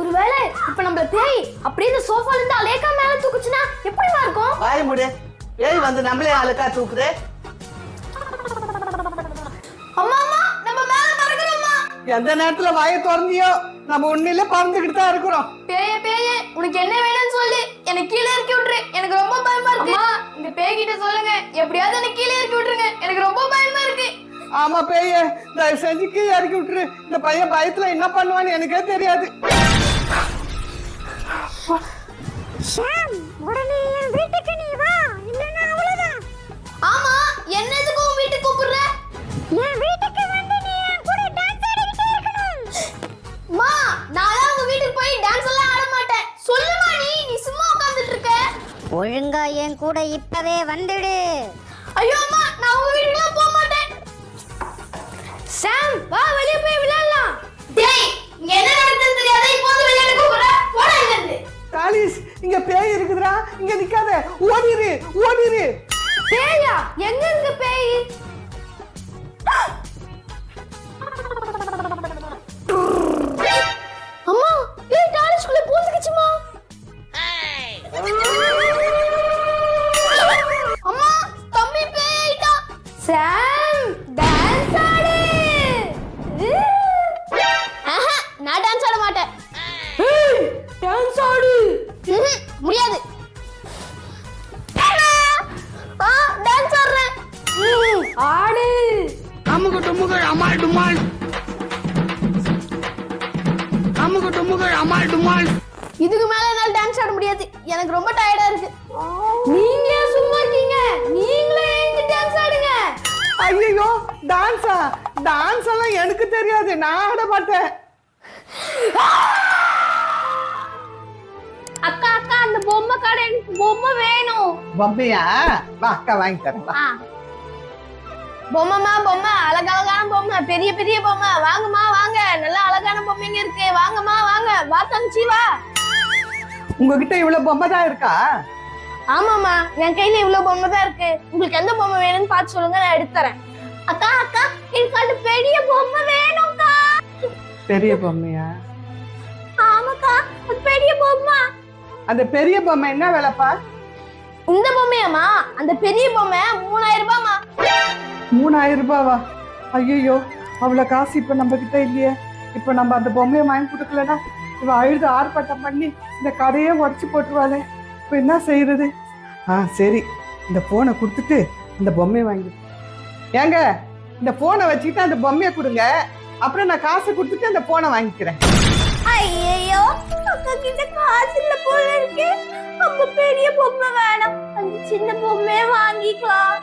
ஒருவேளை இப்ப நம்ம பேய் அப்படியே இந்த சோஃபால இருந்து அலேக்கா மேல தூக்குச்சுனா எப்படிமா இருக்கும்? வாய மூடு. பேய் வந்து நம்மளே அலேக்கா தூக்குதே. அம்மா அம்மா நம்ம மேல பறக்குறோம்மா. எந்த நேரத்துல வாயை திறந்தியோ நம்ம உண்மையில பறந்துகிட்டு தான் இருக்கிறோம். பேயே பேயே உனக்கு என்ன வேணும்னு சொல்லு, எனக்கு கீழே இறக்கி விட்டுரு, எனக்கு ரொம்ப பயமா இருக்கு. அம்மா இந்த பேய் கிட்ட சொல்லுங்க எப்படியாவது எனக்கு கீழே இறக்கி விட்டுருங்க, எனக்கு ரொம்ப பயமா இருக்கு. ஆமா பேயே, தயவு செஞ்சு கீழே இறக்கி விட்டுரு. இந்த பையன் பயத்துல என்ன பண்ணுவான்னு எனக்கே தெரியாது. ஷாம், உடனே என் வீட்டுக்கு நீ வா, இல்லனா அவ்வளவுதான். ஆமா, என்னதுக்கு உன் வீட்டுக்கு கூப்பிடுற? என் வீட்டுக்கு வந்து நீ என் கூட டான்ஸ் ஆடிட்டே இருக்கணும். மா, நான் உங்க வீட்டுக்கு போய் டான்ஸ் எல்லாம் ஆட மாட்டேன். சொல்லுமா நீ சும்மா உட்கார்ந்துட்டு இருக்க. ஒழுங்கா என் கூட இப்பவே வந்துடு. ஐயோ அம்மா, நான் உங்க வீட்டுக்கு போக மாட்டேன். சாம், வா வெளிய போய் விளையாடலாம். டேய், இங்க என்ன நடக்குதுன்னு தெரியாத இப்போ வந்து விளையாட கூப்பிடுற? போடா இங்க இருந்து. காலிஸ், இங்க பேய் இருக்குதுடா. இங்க நிக்காத, ஓடிரு ஓடிரு. பேயா? எங்க இருக்கு பேய்? அம்மா, பேய் டாய்லெட்குள்ள பூந்துக்கிச்சுமா. அம்மா, தம்பி பேய்டா. சாம், டான்ஸ் ஆடு. ஆஹா, நான் டான்ஸ் ஆட மாட்டேன். ஏய், டான்ஸ் ஆடு. முடியாது. டான்ஸ் ஆடுறேன். ஆடு. அமுகு டுமுகு அமால் டுமால். அமுகு டுமுகு அமால் டுமால். இதுக்கு மேல என்னால டான்ஸ் ஆட முடியாது, எனக்கு ரொம்ப டயர்டா இருக்கு. நீங்க சும்மா இருக்கீங்க, நீங்களே எங்க டான்ஸ் ஆடுங்க. ஐயோ, டான்ஸா? டான்ஸ் எல்லாம் எனக்கு தெரியாது, நான் ஆட மாட்டேன். அக்கா அக்கா, அந்த பொம்மை கடை எனக்கு பொம்மை வேணும். பொம்மையா? வா அக்கா வாங்கி தரேன். பொம்மைமா பொம்மை, அழகழகான பொம்மை, பெரிய பெரிய பொம்மை. வாங்கம்மா வாங்க, நல்ல அழகான பொம்மைங்க இருக்கு. வாங்கம்மா வாங்க, வா தங்கச்சி வா. உங்ககிட்ட இவ்வளவு பொம்மை தான் இருக்கா? ஆமாமா, என் கையில இவ்வளவு பொம்மை தான் இருக்கு. உங்களுக்கு எந்த பொம்மை வேணும்னு பார்த்து சொல்லுங்க, நான் எடுத்து தரேன். அக்கா அக்கா, எனக்கு அந்த பெரிய பொம்மை வேணும்க்கா. பெரிய பொம்மையா? ஆமாக்கா, அது பெரிய பொம்மை. அந்த பெரிய பொம்மை என்ன விலைப்பா? இந்த பொம்மையாமா? அந்த பெரிய பொம்மை 3000 ரூபாய்மா. 3000 ரூபாவா? ஐயோ, அவ்வளவு காசு இப்ப நம்ம கிட்ட இல்லையே. இப்ப நம்ம அந்த பொம்மையை வாங்கி கொடுக்கலன்னா இவ அழுது ஆர்ப்பாட்டம் பண்ணி இந்த கடையே உடச்சு போட்டுருவாளே. இப்ப என்ன செய்யறது? சரி, இந்த போனை கொடுத்துட்டு இந்த பொம்மையை வாங்கி. ஏங்க, இந்த போனை வச்சுக்கிட்டு அந்த பொம்மையை கொடுங்க, அப்புறம் நான் காசை கொடுத்துட்டு அந்த போனை வாங்கிக்கிறேன். ஐயோ, அக்கா கிட்ட காசு இல்ல போல இருக்கு. அப்ப பெரிய பொம்மை வேணாம், அந்த சின்ன பொம்மையே வாங்கிக்கலாம்.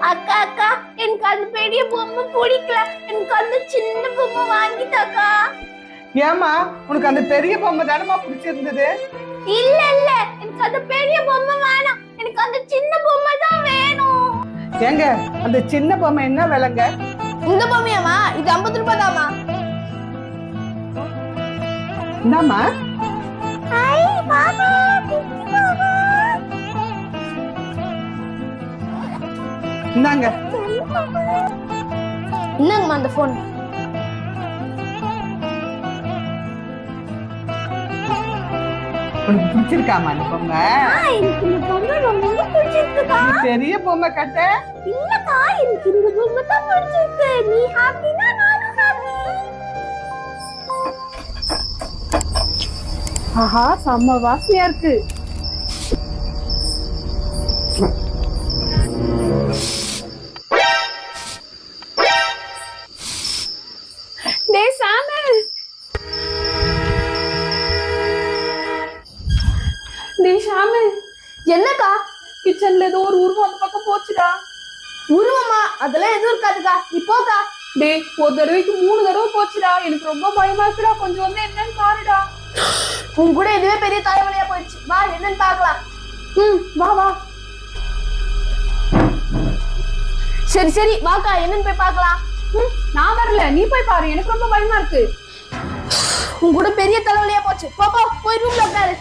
அக்கா அக்கா, எனக்கு அந்த பெரிய பொம்மை பிடிக்கல, எனக்கு அந்த சின்ன பொம்மை வாங்கிட்டாக்கா. ஏமா, உனக்கு அந்த பெரிய பொம்மை தானமா பிடிச்சிருந்தது? இல்ல இல்ல, எனக்கு அந்த பெரிய பொம்மை வேணாம், எனக்கு அந்த சின்ன பொம்மை தான் வேணும். ஏங்க, அந்த சின்ன பொம்மை என்ன விலைங்க? இந்த பொம்மையாமா? இது 50 ரூபாய் தாமா. என்னம்மா? ஐ பாபா, குட்டி பாபா. இந்தாங்க. என்னங்கம்மா அந்த போன்? உனக்கு பிடிச்சிருக்காமா அந்த பொம்மை? எனக்கு இந்த பொம்மை ரொம்ப பிடிச்சிருக்குக்கா. பெரிய பொம்மை கட்ட? இல்லக்கா, எனக்கு இந்த பொம்மை தான் பிடிச்சிருக்கு. நீ ஹாப்பினா நானும் ஹாப்பி. ஆஹா, செம்ம வாசனையா இருக்கு. டேய் சாமு, டேய் சாமு, என்னக்கா? கிச்சன்ல ஏதோ ஒரு உருவம் அந்த பக்கம் போச்சுடா. உருவமா? அதெல்லாம் எதுவும் இருக்காதுக்கா, நீ போக்கா. டேய், ஒரு தடவைக்கு 3 தடவை போச்சுடா. எனக்கு ரொம்ப பயமா இருக்குடா, கொஞ்சம் வந்து என்னன்னு பாருடா. உன் கூட இதுவே பெரிய தலைவலியா போயிடுச்சு. வா என்னன்னு பாக்கலாம். வா வா. சரி சரி வாக்கா, என்னன்னு போய் பாக்கலாம். நான் வரல, நீ போய் பாரு, எனக்கு ரொம்ப பயமா இருக்கு. உன் கூட பெரிய தலைவலியா போச்சு. பாப்பா போய் ரூம்ல உட்காரு.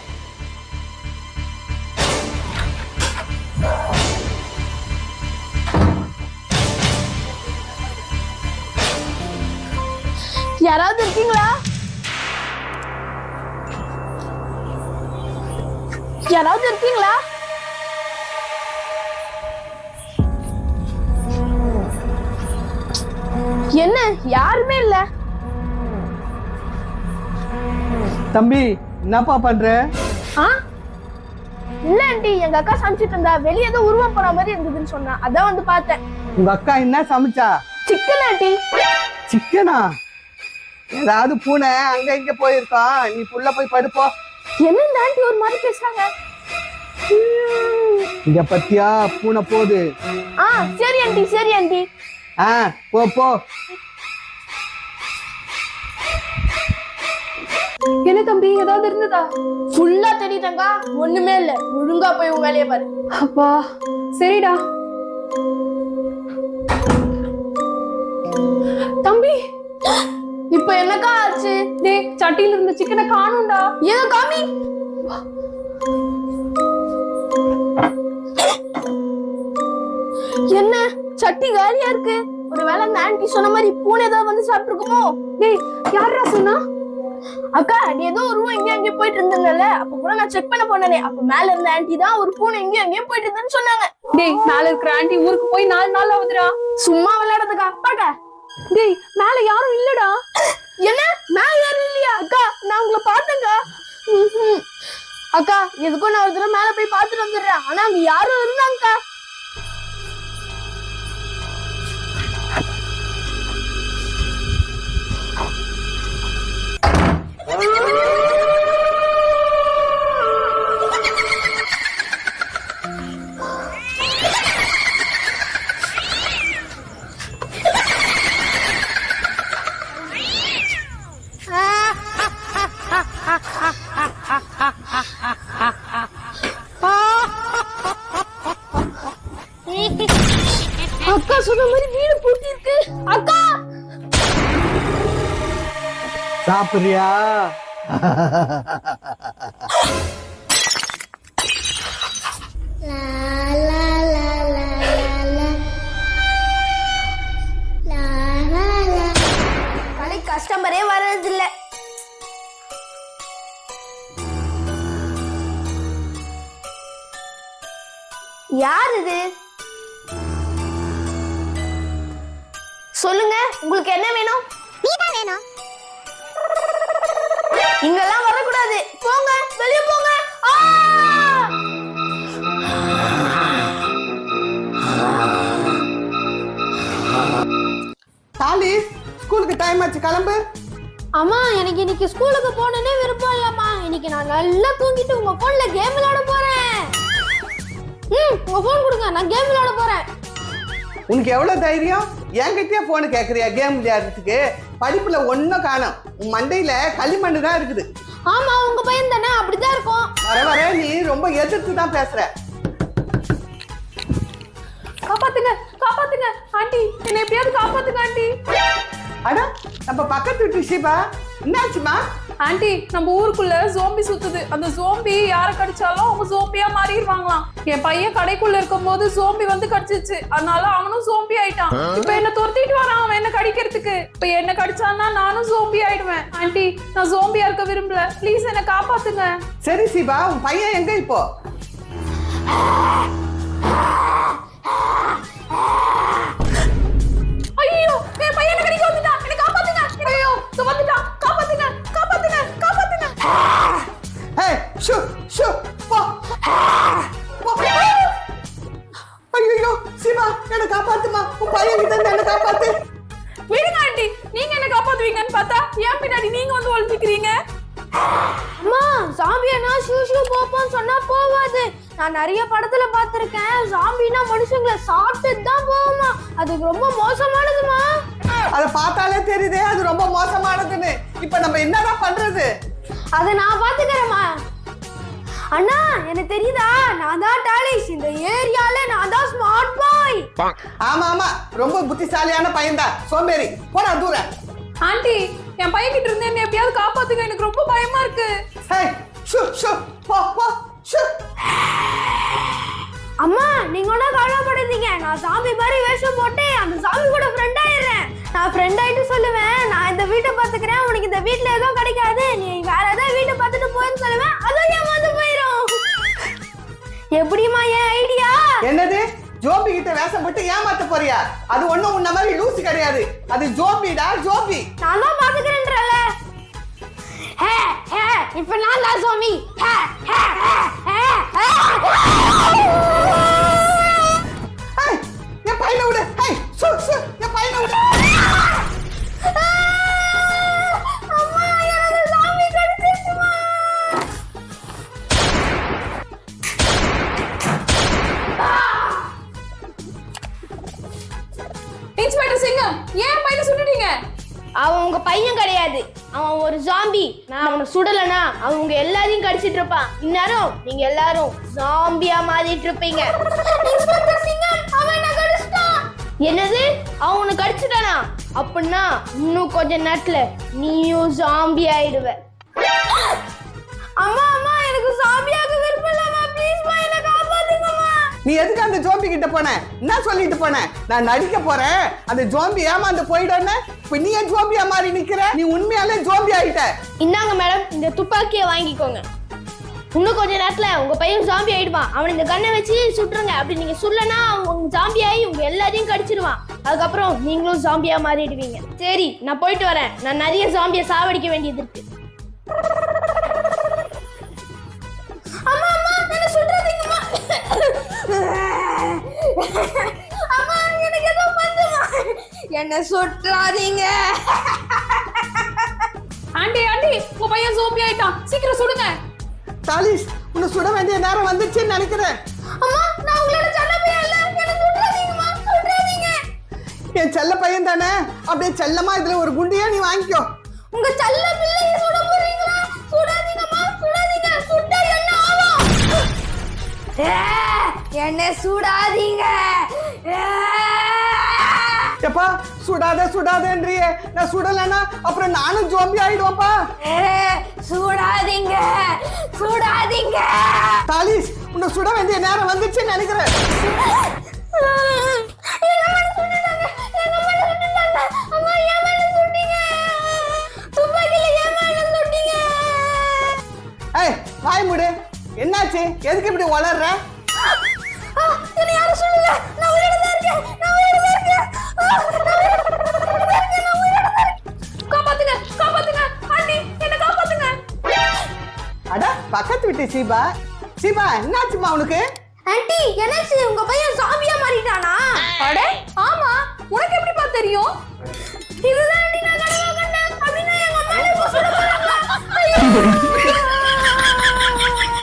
யாராவது இருக்கீங்களா? யாராவது இருக்கீங்களா? என்ன யாருமே இல்ல. தம்பி என்னப்பா பண்ற? இல்ல ஆண்டி, எங்க அக்கா சமைச்சிட்டு இருந்தா. வெளியே ஏதோ உருவம் போற மாதிரி இருந்ததுன்னு சொன்னா, அதான் வந்து பார்த்தேன். உங்க அக்கா என்ன சமைச்சா? Chicken aunty. சிக்கனா? ஏதாவது பூனை அங்க இங்க போயிருக்கான், நீ புள்ள போய் படுப்போ. என்ன இந்த ஆண்டி ஒரு மாதிரி பேசுறாங்க? இங்க பத்தியா பூனை போகுது. சரி ஆண்டி, சரி ஆண்டி. போ போ. என்ன தம்பி ஏதாவது இருந்ததா? ஃபுல்லா தெரியுதாங்க, ஒண்ணுமே இல்ல. ஒழுங்கா போய் உன் வேலையை பாரு. அப்பா சரிடா. தம்பி இப்ப என்னக்கா ஆச்சு? டேய் சட்டியில இருந்த சிக்கனை காணும்டா. ஏதோ காமி. என்ன சட்டி காலியா இருக்கு? ஒருவேளை அந்த ஆண்டி சொன்ன மாதிரி பூனை ஏதாவது வந்து சாப்பிட்டுருக்குமோ? டேய் யாரா சொன்னா? அக்கா நீ ஏதோ உருவம் எங்கேயும் அங்கேயும் போயிட்டு இருந்தல, அப்ப கூட நான் செக் பண்ண போனேனே, அப்ப மேல இருந்த ஆண்டி தான் ஒரு பூனை எங்கேயும் அங்கேயும் போயிட்டு இருந்தேன்னு சொன்னாங்க. டேய் மேல இருக்கிற ஆண்டி ஊருக்கு போய் 4 நாள் ஆகுதுடா. சும்மா விளையாடுறதுக்கா அப்பாக்கா? டேய் மேல யாரும் இல்லடா. என்ன மேல யாரும் இல்லையா? அக்கா நான் உங்களை பார்த்தேங்க. அக்கா எதுக்கும் நான் ஒரு தடவை மேல போய் பார்த்துட்டு வந்துடுறேன். ஆனா அங்க யாரும் இருந்தாங்கக்கா. அக்கா சொன்ன மாதிரி வீடு பூட்டி இருக்கு. அக்கா சாப்பிடுறியா? கடை கஸ்டமரே வர்றதில்ல. யார் இது? சொல்லுங்க, உங்களுக்கு என்ன வேணும்? நீதான் வேணும். இங்கெல்லாம் வரக்கூடாது, போங்க வெளியே போங்க. தாலி ஸ்கூலுக்கு டைம் ஆச்சு, கிளம்பு. அம்மா எனக்கு இன்னைக்கு ஸ்கூலுக்கு போனேனே விருப்பம் இல்லம்மா. இன்னைக்கு நான் நல்லா தூங்கிட்டு உங்க போன்ல கேம் விளையாட போறேன். உங்க போன் கொடுங்க, நான் கேம் விளையாட போறேன். உனக்கு எவ்வளவு தைரியம்? என்கிட்டயே போன கேக்குறியா கேம் விளையாடுறதுக்கு? படிப்புல ஒன்னும் காணோம், உன் மண்டையில களிமண்ணு தான் இருக்குது. ஆமா உங்க பையன் தானே, அப்படிதான் இருக்கும். வர வர நீ ரொம்ப எதிர்த்து தான் பேசுற. காப்பாத்துங்க காப்பாத்துங்க ஆண்டி, என்ன எப்படியாவது காப்பாத்துங்க ஆண்டி. அட நம்ம பக்கத்து வீட்டு ஷிபா, என்னாச்சுமா? ஆண்டி நம்ம ஊருக்குள்ள ஜோம்பி சுத்துது. அந்த ஜோம்பி யாரை கடிச்சாலும் அவங்க ஜோம்பியா மாறிடுவாங்களாம். என் பையன் கடைக்குள்ள இருக்கும் போது ஜோம்பி வந்து கடிச்சிச்சு, அதனால அவனும் ஜோம்பி ஆயிட்டான். இப்ப என்ன துரத்திட்டு வரான் அவன் என்ன கடிக்கிறதுக்கு. இப்ப என்ன கடிச்சான்னா நானும் ஜோம்பி ஆயிடுவேன். ஆண்டி நான் ஜோம்பியா இருக்க விரும்பல, ப்ளீஸ் என்ன காப்பாத்துங்க. சரி ஷிபா, உன் பையன் எங்க இப்போ? ஐயோ என் பையனை கடிக்க வந்துட்டான், என்ன காப்பாத்துங்க. ஐயோ வந்துட்டான், காப்பாத்துங்க காப்பாத்துங்க காப்பாத்துங்க. ஹே ஷூ ஷூ போ போ. ஐயோ ஷிபா, என்ன காப்பாத்துமா, உன் பையன் கிட்ட இருந்து என்ன காப்பாத்து. விடுங்க ஆண்டி, நீங்க என்ன காப்பாத்துவீங்கன்னு பார்த்தா ஏன் பின்னாடி நீங்க வந்து ஒளிஞ்சிக்கிறீங்க. அம்மா ஜாம்பினா ஷூ ஷூ போப்பான்னு சொன்னா போவாது. நான் நிறைய படத்துல பார்த்திருக்கேன், ஜாம்பினா மனுஷங்களை சாப்பிட்டு தான் போகுமா. அதுக்கு ரொம்ப மோசமானதுமா. அத பார்த்தாலே தெரியுதே அது ரொம்ப மோசமானதுன்னு. இப்ப நம்ம என்னடா பண்றது? அதை நான் பாத்துக்கிறேம்மா. அண்ணா எனக்கு தெரியுதா, நான் தான் டாலிஷ். இந்த ஏரியால நான் தான் ஸ்மார்ட் பாய். ஆமா ஆமா, ரொம்ப புத்திசாலியான பையன்தான். சோம்பேறி போடா தூரம். ஆண்டி என் பையன் கிட்ட இருந்து என்ன எப்படியாவது காப்பாத்துங்க, எனக்கு ரொம்ப பயமா இருக்கு. ஹே ஷூ ஷூ போ போ ஷூ. அம்மா நீங்க ஒன்னும் கவலைப்படாதீங்க, நான் சாமி மாதிரி வேஷம் போட்டு அந்த சாமி கூட ஃப்ரெண்ட் ஆயிடுறேன். நான் ஃப்ரெண்ட் ஆயிட்டு சொல்லுவேன், நான் இந்த வீட்டை பாத்துக்கிறேன், உனக்கு இந்த வீட்டுல எதுவும் கிடைக்காது, நீ வேற ஏதாவது வீட்டை பார்த்துட்டு போயின்னு சொல்லுவேன், அதுவும் ஏமாந்து போயிடும். எப்படிமா என் ஐடியா? என்னது ஜோம்பி கிட்ட வேஷம் போட்டு ஏமாத்த போறியா? அது ஒண்ணும் உன்ன மாதிரி லூசு கிடையாது. அது ஜோம்பிடா, ஜோம்பி. நான் தான் பாத்துக்கிறேன்றல. இப்ப நான் தான் ஜோம்பி. என் பையனை விடு. என் பையனை விடு. அம்மா எனக்கு ஜோம்பி கடிச்சிருச்சுமா. இன்ஸ்பெக்டர் சிங்கம், ஏன் பையனை சுட்டுட்டீங்க? அவன் உங்க பையன் கிடையாது, அவன் ஒரு ஜாம்பி. நான் அவனை சுடலனா அவன் உங்க எல்லாரையும் கடிச்சிட்டு இருப்பான். இந்நேரம் நீங்க எல்லாரும் ஜாம்பியா மாறிட்டு இருப்பீங்க. இன்ஸ்பெக்டர் சிங்கம், அவன் என்ன கடிச்சிட்டான். என்னது? அவன் உன்னை கடிச்சிட்டானா? அப்படின்னா இன்னும் கொஞ்ச நேரத்துல நீயும் ஜாம்பி ஆயிடுவ. அம்மா அம்மா, எனக்கு ஜாம்பியாக விருப்பம் இல்லம்மா. ப்ளீஸ்மா என்ன காப்பாத்துங்கம்மா. நீ எதுக்கு அந்த ஜோம்பி கிட்ட போன? என்ன சொல்லிட்டு போன? நான் நடிக்க போறேன், அந்த ஜோம்பி ஏமாந்து போயிடுன்னு. இப்ப நீ ஏன் ஜோம்பியா மாறி நிக்கிற? நீ உண்மையாலே ஜோம்பி ஆயிட்ட. இந்தாங்க மேடம், இந்த துப்பாக்கியை வாங்கிக்கோங்க. இன்னும் கொஞ்ச நேரத்துல உங்க பையன் ஜாம்பி ஆயிடுவான். அவன் இந்த கண்ணை வச்சு சுட்டுருங்க. அப்படி நீங்க சொல்லனா அவன் ஜாம்பி ஆகி உங்க எல்லாரையும் கடிச்சிருவான். அதுக்கப்புறம் நீங்களும் ஜாம்பியா மாறிடுவீங்க. சரி, நான் போயிட்டு வரேன். நான் நிறைய ஜாம்பியை சாவடிக்க வேண்டியது இருக்கு. அம்மா அம்மா, என்ன சுடுறீங்கம்மா? அம்மா, எனக்கு ஏதோ பண்ணுமா? என்ன சுற்றாதீங்க. ஆண்டி ஆண்டி, உங்க பையன் ஜோம்பி ஆயிட்டான், சீக்கிரம் சுடுங்க. தாலிஷ், உன்னை சுட வேண்டிய நேரம் வந்துச்சுன்னு நினைக்கிறேன். அம்மா, நான் உங்களோட செல்ல பையன் இல்ல. என்ன சுற்றாதீங்கம்மா, சுற்றாதீங்க. என் செல்ல பையன் தானே, அப்படியே செல்லமா இதுல ஒரு குண்டியா நீ வாங்கிக்கோ. உங்க செல்ல பிள்ளையை சுட போறீங்களா? சுடாதீங்கம்மா, சுடாதீங்க. சுட்டா என்ன ஆகும்? என்ன சுடாதீங்க. எப்பா சுடாத சுடாதேன்றியே, நான் சுடலன்னா அப்புறம் நானும் ஜோம்பி ஆயிடுவாப்பா. சுடாதீங்க, சுடாதீங்க. தாலிஷ், உன்னை சுட வேண்டிய நேரம் வந்துச்சுன்னு நினைக்கிறேன். ஏய், வாய் மூடு. என்னாச்சு? எதுக்கு இப்படி வளர்ற? என்ன யாரும் சொல்லல. நான் உயிரோட தான் இருக்கேன். நான் உயிரோட தான் இருக்கேன். காப்பாத்துங்க காப்பாத்துங்க, ஆண்டி என்ன காப்பாத்துங்க. அட, பக்கத்து வீட்டு சீபா. சீபா, என்னாச்சுமா உனக்கு? ஆண்டி, என்னாச்சு? உங்க பையன் ஜாம்பியா மாறிட்டானா? அட ஆமா, உனக்கு எப்படிப்பா தெரியும்? இதுதான் ஆண்டி, நான் கனவா கண்டேன். அப்படின்னா எங்க அம்மா என்ன சொல்ல போறாங்க? ஐயோ.